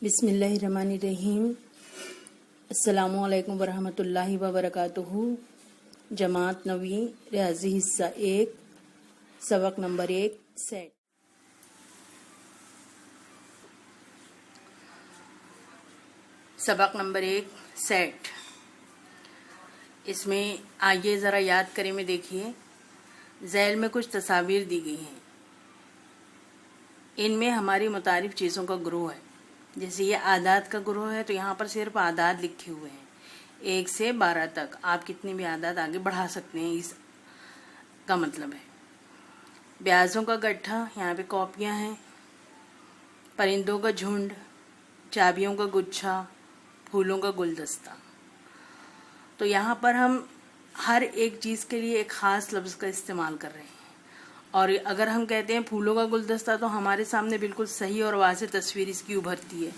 बिस्मिल्लाहिर्रहमानिर्रहीम। अस्सलामुअलैकुम वरहमतुल्लाहि वबरकातुहू। जमात नवी रियाजी हिस्सा 1 सबक नंबर 1 सेट। सबक नंबर 1 सेट। इसमें आइए ज़रा याद करें में देखिए, ज़ैल में कुछ तस्वीर दी गई हैं। इनमें हमारी मुतारिफ चीज़ों का ग्रोह है। जैसे ये आदात का ग्रोह है तो यहाँ पर सिर्फ आदात लिखे हुए हैं 1 से 12 तक। आप कितनी भी आदात आगे बढ़ा सकते हैं, इस का मतलब है। ब्याजों का गट्ठा, यहाँ पे कॉपियाँ हैं। परिंदों का झुंड, चाबियों का गुच्छा, फूलों का गुलदस्ता। तो यहाँ पर हम हर एक चीज़ के लिए एक ख़ास लफ्ज़ का इस्तेमाल कर रहे हैं। और अगर हम कहते हैं फूलों का गुलदस्ता तो हमारे सामने बिल्कुल सही और वाज़ेह तस्वीर इसकी उभरती है।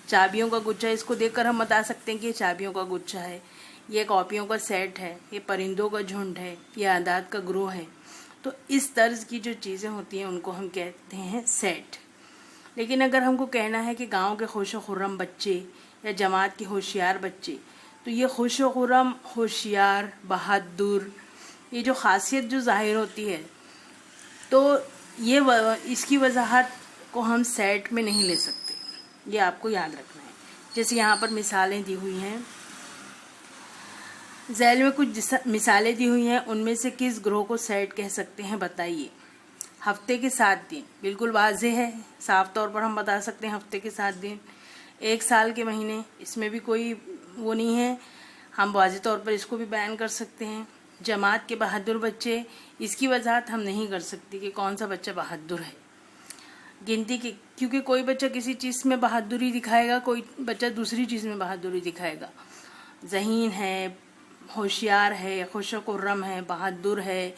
चाबियों का गुच्छा, इसको देखकर हम बता सकते हैं कि ये चाबियों का गुच्छा है, ये कॉपियों का सेट है, ये परिंदों का झुंड है, ये आदात का ग्रोह है। तो इस तर्ज की जो चीज़ें होती हैं उनको हम कहते हैं सेट। लेकिन अगर हमको कहना है कि गाँव के खुश व खुर्रम बच्चे या जमात के होशियार बच्चे, तो ये खुश व खुर्रम, होशियार, बहादुर, ये जो खासियत जो ज़ाहिर होती है, तो ये इसकी वजाहत को हम सेट में नहीं ले सकते। ये आपको याद रखना है। जैसे यहाँ पर मिसालें दी हुई हैं, ज़ैल में कुछ मिसालें दी हुई हैं, उनमें से किस ग्रोह को सेट कह सकते हैं बताइए। हफ्ते के 7 दिन, बिल्कुल वाज़ेह है, साफ तौर पर हम बता सकते हैं हफ्ते के 7 दिन। 1 साल के महीने, इसमें भी कोई वो नहीं है, हम वाज़ेह तौर पर इसको भी बयान कर सकते हैं। जमात के बहादुर बच्चे, इसकी वजाहत हम नहीं कर सकते कि कौन सा बच्चा बहादुर है। गिनती की, क्योंकि कोई बच्चा किसी चीज़ में बहादुरी दिखाएगा, कोई बच्चा दूसरी चीज़ में बहादुरी दिखाएगा। ज़हीन है, होशियार है, खुश व खुर्रम है, बहादुर है,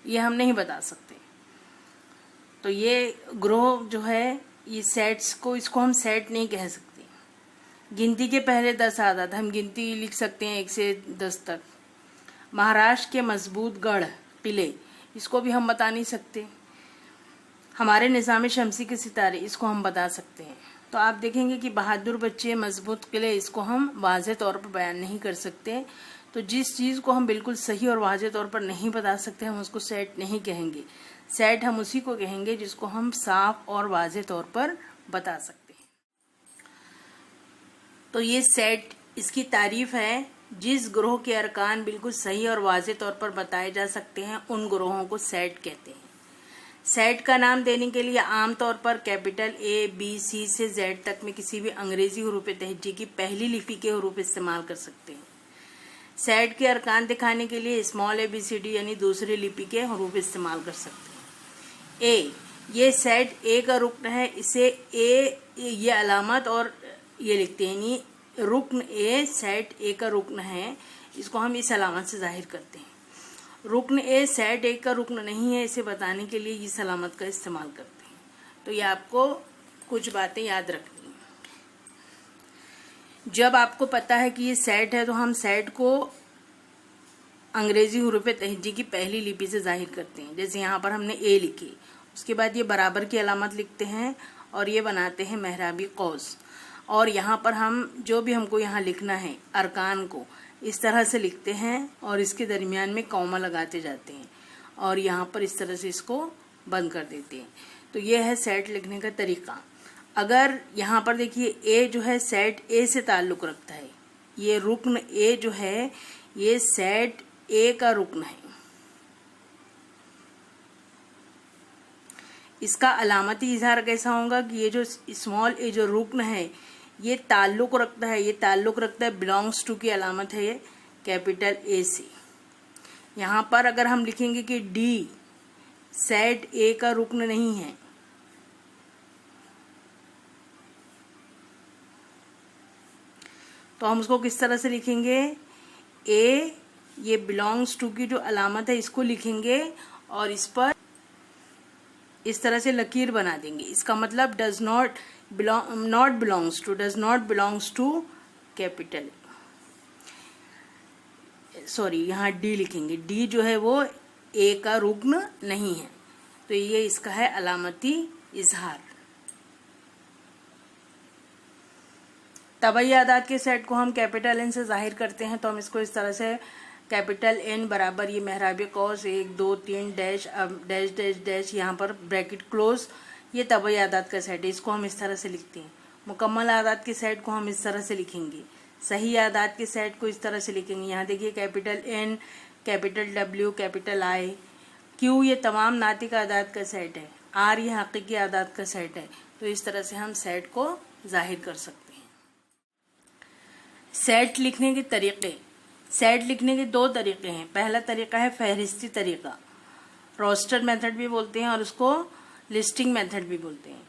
ये हम नहीं बता सकते। तो ये ग्रोह जो है, ये सेट्स को, इसको हम सेट नहीं कह सकते। गिनती के पहले 10 आदत, हम गिनती लिख सकते हैं 1 से 10 तक। महाराष्ट्र के मजबूत गढ़ किले, इसको भी हम बता नहीं सकते। हमारे निज़ाम शमसी के सितारे, इसको हम बता सकते हैं। तो आप देखेंगे कि बहादुर बच्चे, मजबूत किले, इसको हम वाज़ेह तौर पर बयान नहीं कर सकते। तो जिस चीज़ को हम बिल्कुल सही और वाज़ेह तौर पर नहीं बता सकते, हम उसको सेट नहीं कहेंगे। सेट हम उसी को कहेंगे जिसको हम साफ और वाज़ेह तौर पर बता सकते हैं। तो ये सेट, इसकी तारीफ है, जिस ग्रोह के अरकान बिल्कुल सही और वाज़ेह तौर पर बताए जा सकते हैं उन ग्रोहों को सेट कहते हैं। सेट का नाम देने के लिए आमतौर पर कैपिटल A, B, C से Z तक में किसी भी अंग्रेजी हरूफ तहज्जी की पहली लिपि के हरूफ इस्तेमाल कर सकते हैं। सेट के अरकान दिखाने के लिए स्मॉल ABCD यानी दूसरी लिपि के हरूफ इस्तेमाल कर सकते हैं। A, ये सेट A का रुकन है, इसे A ये अलामत और ये लिखते हैं, यानी रुकन A, सेट A का रुकन है, इसको हम इस अलामत से जाहिर करते हैं। रुकन A सेट A का रुकन नहीं है, इसे बताने के लिए इस अलामत का इस्तेमाल करते हैं। तो ये आपको कुछ बातें याद रखनी है। जब आपको पता है कि ये सेट है तो हम सेट को अंग्रेजी हरूफ तहज्जी की पहली लिपि से जाहिर करते हैं। जैसे यहाँ पर हमने A लिखी, उसके बाद ये बराबर की अलामत लिखते हैं और ये बनाते हैं मेहराबी कौस। और यहाँ पर हम जो भी हमको यहाँ लिखना है अरकान को, इस तरह से लिखते हैं और इसके दरमियान में कौमा लगाते जाते हैं और यहाँ पर इस तरह से इसको बंद कर देते हैं। तो ये है सेट लिखने का तरीका। अगर यहाँ पर देखिए A जो है सेट A से ताल्लुक़ रखता है, ये रुकन A जो है ये सेट A का रुकन है। इसका अलामती इजहार कैसा होगा कि ये जो स्मॉल A जो रुकन है ये ताल्लुक़ रखता है, ये ताल्लुक़ रखता है बिलोंग्स टू की अलामत है ये कैपिटल A से। यहाँ पर अगर हम लिखेंगे कि D सेट A का रुकन नहीं है, तो हम उसको किस तरह से लिखेंगे, A ये बिलोंग्स टू की जो अलामत है इसको लिखेंगे और इस पर इस तरह से लकीर बना देंगे। इसका मतलब does not belongs to capital, sorry यहाँ D लिखेंगे। D जो है वो A का रुकन नहीं है, तो ये इसका है अलामती इजहार। तबई आदाद के सेट को हम कैपिटल एन से जाहिर करते हैं, तो हम इसको इस तरह से कैपिटल एन बराबर ये मेहराब कौस 1 2 3 डैश, अब डैश डैश डैश, यहाँ पर ब्रैकेट क्लोज, ये तबई आदाद का सेट है, इसको हम इस तरह से लिखते हैं। मुकम्मल आदाद के सेट को हम इस तरह से लिखेंगे, सही आदाद के सेट को इस तरह से लिखेंगे। यहाँ देखिए capital N, capital W, capital I, क्यू ये तमाम नातिक आदाद का सेट है, आर ये हकीकी आदाद का सेट है। तो इस तरह से हम सेट को जाहिर कर सकते हैं। सेट लिखने के तरीके, सेट लिखने के दो तरीके हैं। पहला तरीका है फहरिस्ती तरीका, रोस्टर मेथड भी बोलते हैं और उसको लिस्टिंग मेथड भी बोलते हैं।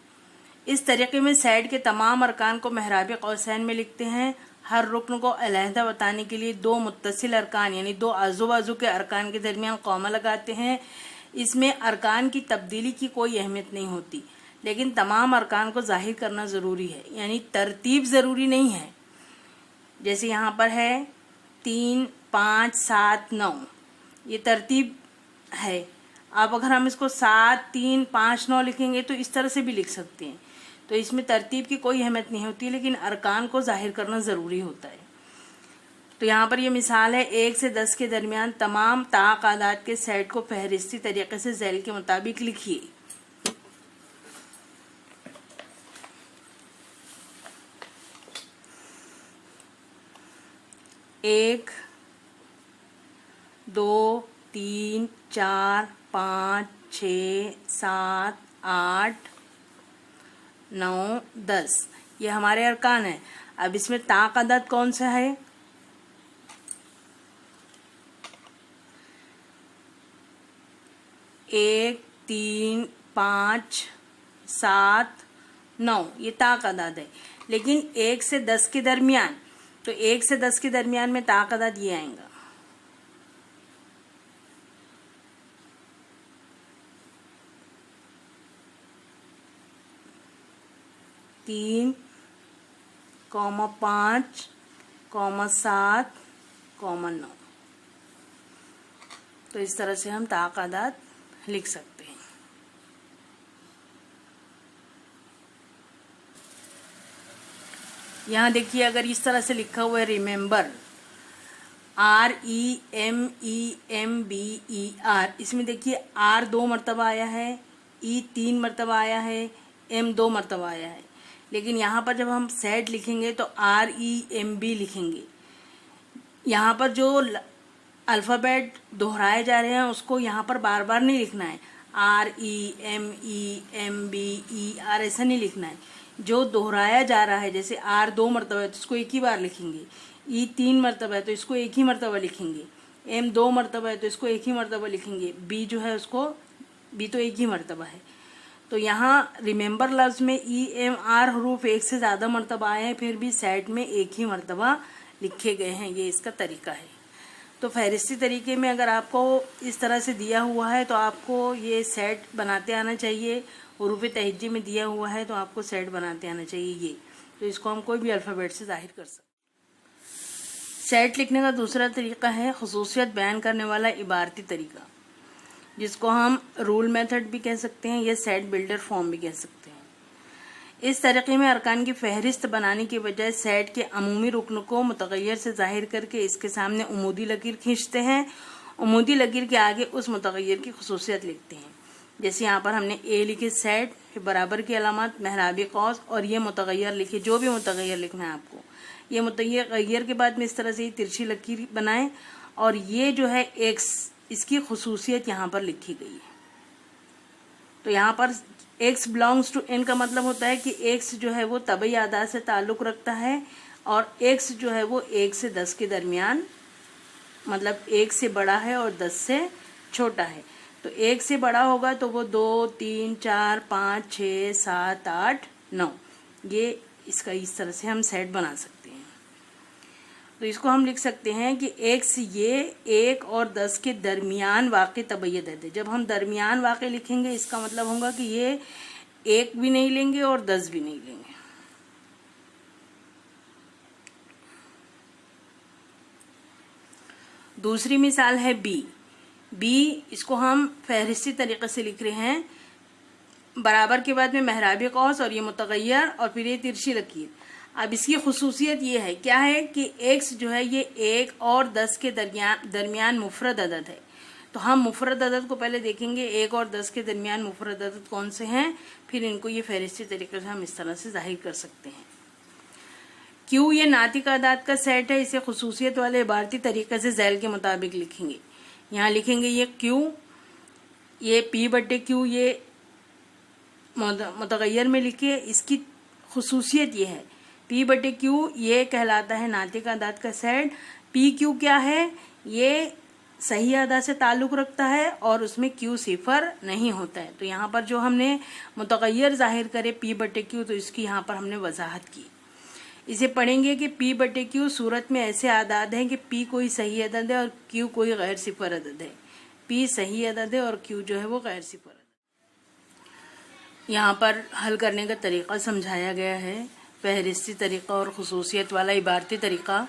इस तरीके में सेट के तमाम अरकान को मेहराब कौसैन में लिखते हैं। हर रुकन को अलहदा बताने के लिए दो मुत्तसिल अरकान यानी दो आजू बाजू के अरकान के दरमियान कौमा लगाते हैं। इसमें अरकान की तब्दीली की कोई अहमियत नहीं होती, लेकिन तमाम अरकान को जाहिर करना ज़रूरी है, यानी तरतीब ज़रूरी नहीं है। जैसे यहाँ पर है 3 5 7 9, ये तरतीब है। अब अगर हम इसको 7 3 5 9 लिखेंगे तो इस तरह से भी लिख सकते हैं। तो इसमें तरतीब की कोई अहमियत नहीं होती, लेकिन अरकान को जाहिर करना ज़रूरी होता है। तो यहाँ पर ये मिसाल है, 1 से 10 के दरमियान तमाम ताक आदाद के सेट को फहरिस्ती तरीके से झैल के मुताबिक लिखिए। एक 2 3 4 5 6 7 8 9 10, ये हमारे अरकान है। अब इसमें ताक अदद कौन सा है? 1 3 5 7 9, ये ताक अदद है। लेकिन 1 से 10 के दरमियान, तो 1 से 10 के दरमियान में ताक अदद ये आएगा, 3, 5, 7, 9। तो इस तरह से हम ताक आदाद लिख सकते हैं। यहाँ देखिए, अगर इस तरह से लिखा हुआ है रिमेंबर, REMEMBER, इसमें देखिए R 2 मरतबा आया है, E 3 मरतबा आया है, M 2 मरतबा आया है। लेकिन यहाँ पर जब हम सेट लिखेंगे तो REMB लिखेंगे। यहाँ पर जो अल्फ़ाबेट दोहराए जा रहे हैं उसको यहाँ पर बार बार नहीं लिखना है, REMEMBER ऐसा नहीं लिखना है। जो दोहराया जा रहा है, जैसे R 2 मरतबा है तो इसको एक ही बार लिखेंगे, E 3 मरतबा है तो इसको एक ही मरतबा लिखेंगे, M 2 मरतबा है तो इसको एक ही मरतबा लिखेंगे, B जो है उसको B तो एक ही मरतबा है। तो यहाँ रिमेंबर लफ्ज़ में EMR हरूफ एक से ज़्यादा मरतबा आए हैं, फिर भी सेट में एक ही मरतबा लिखे गए हैं। ये इसका तरीका है। तो फहरिस्ती तरीके में अगर आपको इस तरह से दिया हुआ है तो आपको ये सेट बनाते आना चाहिए। हरूफ तहज्जी में दिया हुआ है तो आपको सेट बनाते आना चाहिए ये। तो इसको हम कोई भी अल्फ़ाबेट से जाहिर कर सकते हैं। सेट लिखने का दूसरा तरीका है खुसूसियत बयान करने वाला इबारती तरीका, जिसको हम रूल मेथड भी कह सकते हैं या सेट बिल्डर फॉर्म भी कह सकते हैं। इस तरीके में अरकान की फहरिस्त बनाने की बजाय सेट के अमूमी रुकन को मुतगय्यर से जाहिर करके इसके सामने उमूदी लकीर खींचते हैं। उमूदी लकीर के आगे उस मुतगय्यर की खुसूसियत लिखते हैं। जैसे यहाँ पर हमने ए लिखे सेट, फिर बराबर की अलामत, मेहराबी कौस और ये मुतगय्यर लिखे, जो भी मुतगय्यर लिखना है आपको। ये मुतगय्यर के बाद में इस तरह से तिरछी लकीर बनाएं और ये जो है एक्स, इसकी खुसूसियत यहाँ पर लिखी गई है। तो यहाँ पर एक्स बिलोंग्स टू एन का मतलब होता है कि एक्स जो है वो तबई आदाद से ताल्लुक़ रखता है और एक्स जो है वो 1 से 10 के दरमियान, मतलब 1 से बड़ा है और 10 से छोटा है। तो 1 से बड़ा होगा तो वो 2 3 4 5 6 7 8 9, ये इसका इस तरह से हम सेट बना सकते हैं। तो इसको हम लिख सकते हैं कि एक्स ये 1 और 10 के दरमियान वाक़ई तबई अदद है। जब हम दरमियान वाक़ई लिखेंगे इसका मतलब होगा कि ये 1 भी नहीं लेंगे और 10 भी नहीं लेंगे। दूसरी मिसाल है बी। इसको हम फहरिस्ती तरीके से लिख रहे हैं, बराबर के बाद में मेहराबी कौस और ये मुतगय्यर और फिर ये तिरछी लकीर। अब इसकी खुसूसियत ये है, क्या है कि x जो है ये 1 और 10 के दरमियान मुफरद अदद है। तो हम मुफरद अदद को पहले देखेंगे, 1 और 10 के दरमियान मुफरद अदद कौन से हैं, फिर इनको ये फहरिस्ती तरीके से हम इस तरह से जाहिर कर सकते हैं। Q ये नातिक अदाद का सेट है, इसे खुसूसियत वाले इबारती तरीके से झैल के मुताबिक लिखेंगे। यहाँ लिखेंगे ये Q, ये P/Q ये मुतगय्यर में लिखिए। इसकी खुसूसियत ये है, P/Q ये कहलाता है नातिक अदाद का सेट। PQ क्या है, ये सही अदा से ताल्लुक़ रखता है और उसमें Q सिफर नहीं होता है। तो यहाँ पर जो हमने मुतगय्यर जाहिर करे P/Q, तो इसकी यहाँ पर हमने वजाहत की। इसे पढ़ेंगे कि P/Q सूरत में ऐसे आदाद हैं कि P कोई सही अदद है और Q कोई गैर सिफर अदद है। P सही अदद है और Q जो है वो गैर सिफर अदद। यहाँ पर हल करने का तरीक़ा समझाया गया है, फहरिस्ती तरीक़ा और खुसूसियत वाला इबारती तरीक़ा।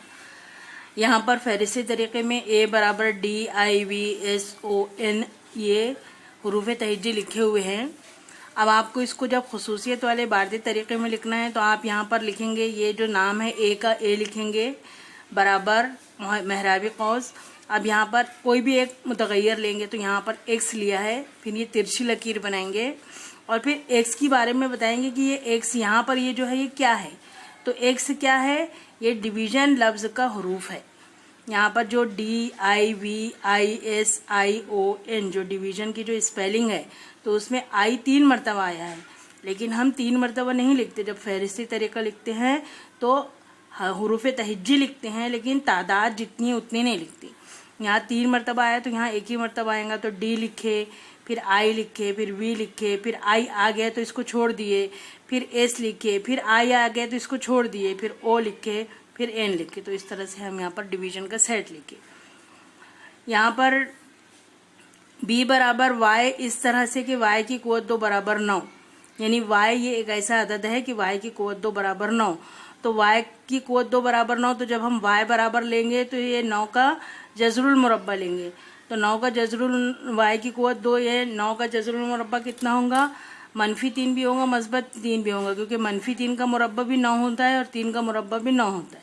यहाँ पर फहरिस्ती तरीक़े में A बराबर DIVSON ये हुरूफ तहज्जी लिखे हुए हैं। अब आपको इसको जब खुसूसियत वाले इबारती तरीक़े में लिखना है तो आप यहाँ पर लिखेंगे, ये जो नाम है A का A लिखेंगे बराबर महराबी कौस। अब यहाँ पर कोई भी एक मुतगय्यर लेंगे, तो यहाँ पर X लिया है, फिर ये तिरछी लकीर बनाएंगे और फिर X के बारे में बताएंगे कि ये X यहाँ पर ये जो है ये क्या है। तो X क्या है, ये डिवीज़न लफ्ज़ का हुरूफ है। यहाँ पर जो DIVISION जो डिवीज़न की जो स्पेलिंग है, तो उसमें I 3 मरतबा आया है, लेकिन हम 3 मरतबा नहीं लिखते। जब फहरिस्ती तरीक़ा लिखते हैं तो हुरूफ तहज्जी लिखते हैं, लेकिन तादाद जितनी है उतनी नहीं लिखती। यहाँ 3 मरतबा आया तो यहाँ 1 ही मरतबा आएगा, तो D लिखे, फिर I लिखे, फिर V लिखे, फिर I आ गया तो इसको छोड़ दिए, फिर S लिखे, फिर I आ गया तो इसको छोड़ दिए, फिर O लिखे, फिर N लिखे। तो इस तरह से हम यहाँ पर डिवीज़न का सेट लिखे। यहाँ पर B बराबर Y इस तरह से कि Y की क़ुव्वत 2 बराबर 9, यानी Y ये एक ऐसा अदद है कि Y की क़ुव्वत 2 बराबर 9। तो Y की क़ुव्वत 2 बराबर 9, तो जब हम Y बराबर लेंगे तो ये 9 का जज़रुल मुरब्बा लेंगे। तो 9 का जज़रुल Y की क़ुव्वत 2, ये 9 का जज़रुल मुरब्बा कितना होगा, -3 भी होगा, मस्बत 3 भी होगा, क्योंकि -3 का मुरब्बा भी 9 होता है और 3 का मुरब्बा भी 9 होता है।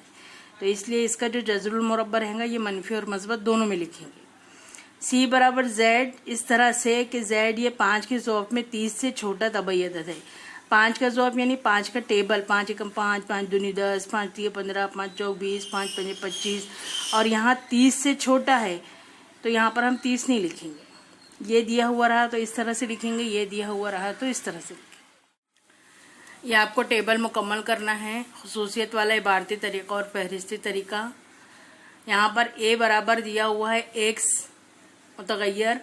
तो इसलिए इसका जो जज़रुल मुरब्बा रहेगा ये मनफी और मस्बत दोनों में लिखेंगे। C बराबर Z इस तरह से कि Z ये 5 के ज़ौफ़ में 30 से छोटा तबई अदद है। 5 का ज़ौफ़ यानी 5 का टेबल, 5 एकम 5, 5 दूनी 10, 5 तीय 15, 5 चौक 20, 5 पंजे 25, और यहाँ 30 से छोटा है तो यहाँ पर हम 30 नहीं लिखेंगे। ये दिया हुआ रहा तो इस तरह से लिखेंगे, ये दिया हुआ रहा तो इस तरह से लिखेंगे। ये आपको टेबल मुकम्मल करना है, खुसूसियत वाला इबारती तरीक़ा और फहरिस्ती तरीक़ा। यहाँ पर A बराबर दिया हुआ है X मुतगय्यर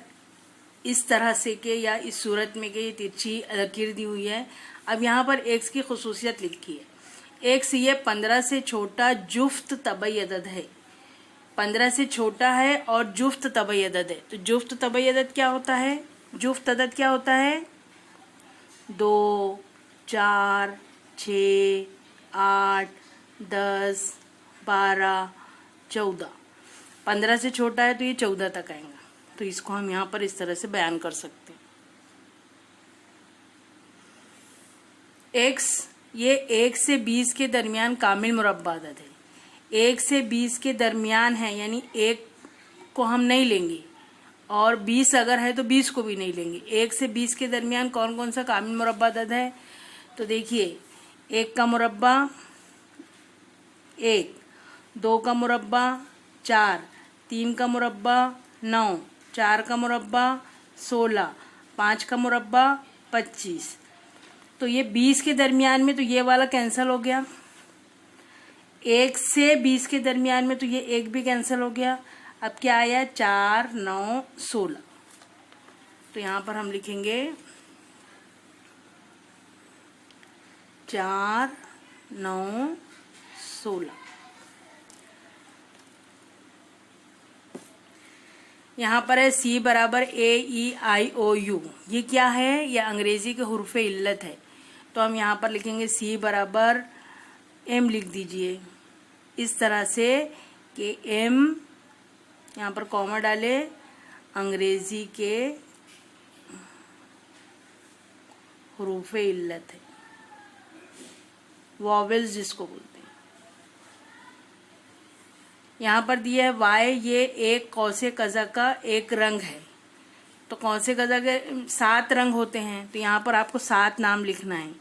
इस तरह से के या इस सूरत में के ये तिरछी लकीर दी हुई है। अब यहाँ पर X की खुसूसियत लिखी है। X ये 15 से छोटा जुफ्त तबई अदद है, 15 से छोटा है और जुफ्त तबई अदद है। तो जुफ्त तबई अदद क्या होता है, जुफ्त अदद क्या होता है, 2, 4, 6, 8, 10, 12, 14। 15 से छोटा है तो ये 14 तक आएगा। तो इसको हम यहाँ पर इस तरह से बयान कर सकते हैं। X ये 1 से 20 के दरमियान कामिल मुरब्बा अदद है। 1 से 20 के दरमियान है, यानी 1 को हम नहीं लेंगे और 20 अगर है तो 20 को भी नहीं लेंगे। 1 से 20 के दरमियान कौन कौन सा कामिल मुरब्बा अदद है, तो देखिए 1 का मुरब्बा 1, 2 का मुरब्बा 4, 3 का मुरब्बा 9, 4 का मुरब्बा 16, 5 का मुरब्बा 25। तो ये 20 के दरमियान में तो ये वाला कैंसिल हो गया। 1 से 20 के दरमियान में तो ये 1 भी कैंसिल हो गया। अब क्या आया, 4, 9, 16। तो यहाँ पर हम लिखेंगे 4, 9, 16। यहाँ पर है C बराबर AEIOU। ये क्या है, ये अंग्रेजी के हुर्फ़े इल्लत है। तो हम यहाँ पर लिखेंगे C बराबर M लिख दीजिए इस तरह से कि M यहाँ पर कॉमा डाले, अंग्रेजी के हुरूफ़े इल्लत है। वॉवेल्स जिसको बोलते हैं। यहाँ पर दिया है वाय, ये एक कौसे कज़ा का एक रंग है। तो कौसे कज़ा के 7 रंग होते हैं, तो यहाँ पर आपको 7 नाम लिखना है।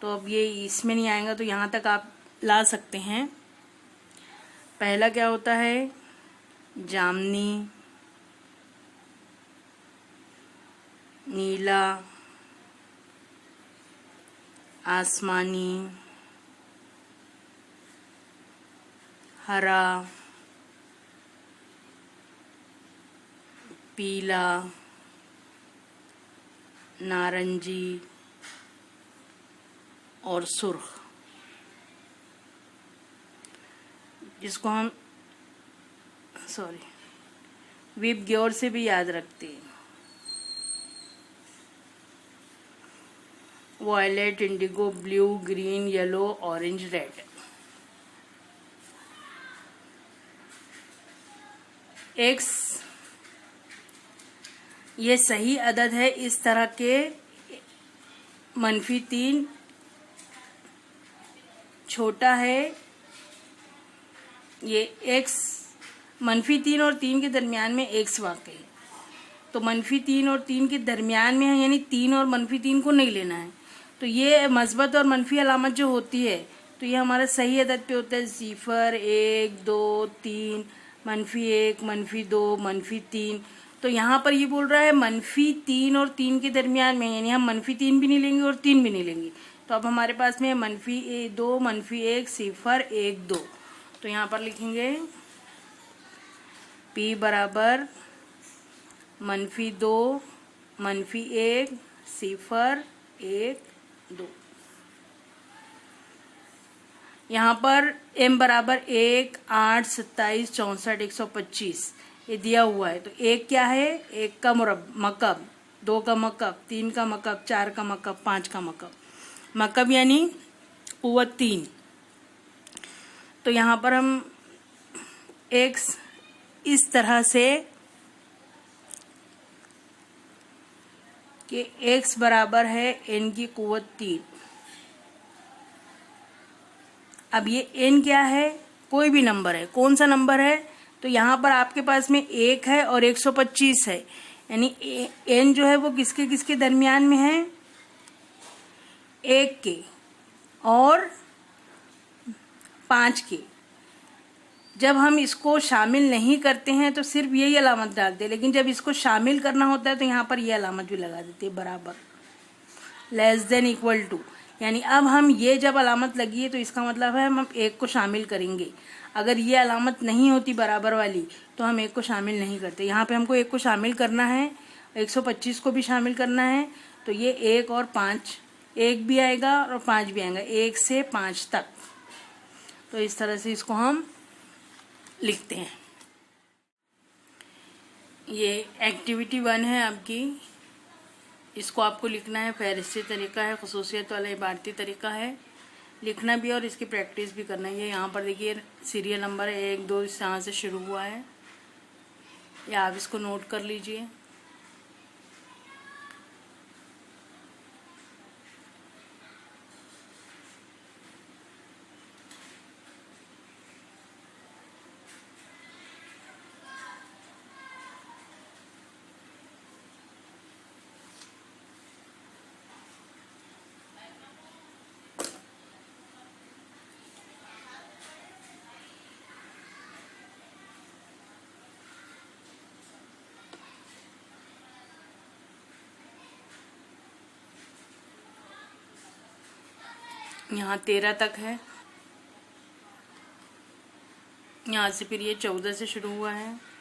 तो अब ये इसमें नहीं आएगा, तो यहाँ तक आप ला सकते हैं। पहला क्या होता है? जामनी, नीला, आसमानी, हरा, पीला, नारंगी और सुर्ख, जिसको हम विप ग्योर से भी याद रखते हैं। Violet, indigo, blue, green, yellow, orange, red. एक्स ये सही अदद है इस तरह के -3 छोटा है। ये एक्स -3 और 3 के दरमियान में एक्स वाक़ है, तो -3 और 3 के दरमियान में है, यानी 3 और -3 को नहीं लेना है। तो ये मस्बत और मनफी अलामत जो होती है, तो ये हमारा सही अदद पे होता है 0, 1, 2, 3, -1, -2, -3। तो यहाँ पर ये बोल रहा है -3 और 3 के दरमियान में, यानी हम -3 भी नहीं लेंगे और 3 भी नहीं लेंगे। तो अब हमारे पास में -2, -1, 0, 1, 2। तो यहाँ पर लिखेंगे P बराबर -2, -1, 0, 1, 2। यहाँ पर m बराबर 1, 8, 27, 64, 125 ये दिया हुआ है। तो 1 क्या है? 1 का मकब, 2 का मकब, 3 का मकब, 4 का मकब, 5 का मकब। मकब यानी कुव्वत 3। तो यहाँ पर हम x इस तरह से कि x बराबर है n की कुव्वत 3। अब ये n क्या है? कोई भी नंबर है। कौन सा नंबर है? तो यहाँ पर आपके पास में 1 है और 125 है, यानी n जो है वो किसके किसके दरमियान में है? 1 के और 5 के। जब हम इसको शामिल नहीं करते हैं तो सिर्फ यही अलामत डालते हैं, लेकिन जब इसको शामिल करना होता है तो यहाँ पर ये अलामत भी लगा देते हैं, बराबर, लेस देन, इक्वल टू। यानी अब हम ये जब अलामत लगी है तो इसका मतलब है हम 1 को शामिल करेंगे। अगर ये अलामत नहीं होती बराबर वाली तो हम 1 को शामिल नहीं करते। यहाँ पे हमको 1 को शामिल करना है, 125 को भी शामिल करना है। तो ये 1 और 5, 1 भी आएगा और 5 भी आएगा, 1 से 5 तक। तो इस तरह से इसको हम लिखते हैं। ये एक्टिविटी 1 है आपकी। इसको आपको लिखना है। फहरिस्ती तरीका है, खुसूसियत वाला इबारती तरीका है, लिखना भी और इसकी प्रैक्टिस भी करना है। यहाँ पर देखिए सीरियल नंबर 1, 2 यहाँ से शुरू हुआ है, या आप इसको नोट कर लीजिए। यहाँ 13 तक है, यहाँ से फिर ये 14 से शुरू हुआ है।